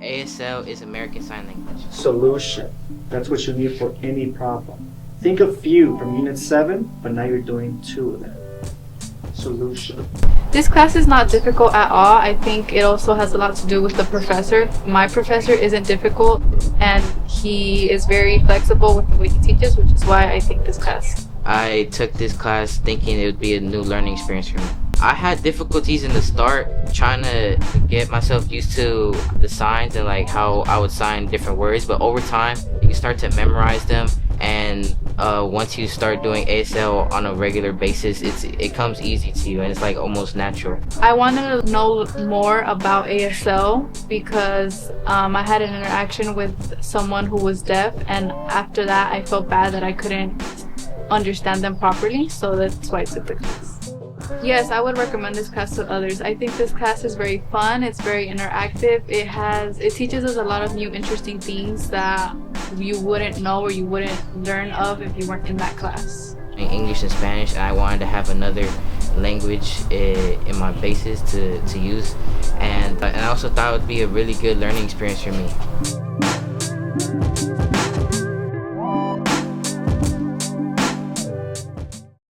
ASL is American Sign Language. Solution. That's what you need for any problem. Think of few from Unit 7, but now you're doing 2 of them. Solution. This class is not difficult at all. I think it also has a lot to do with the professor. My professor isn't difficult, and he is very flexible with the way he teaches, which is why I think this class. I took this class thinking it would be a new learning experience for me. I had difficulties in the start trying to get myself used to the signs and like how I would sign different words, but over time you start to memorize them, and once you start doing ASL on a regular basis, it comes easy to you and it's like almost natural. I wanted to know more about ASL because I had an interaction with someone who was deaf, and after that I felt bad that I couldn't understand them properly, so that's why I took the class. Yes, I would recommend this class to others. I think this class is very fun, it's very interactive, it teaches us a lot of new interesting things that you wouldn't know or you wouldn't learn of if you weren't in that class. In English and Spanish, and I wanted to have another language in my basis to use, and I also thought it would be a really good learning experience for me.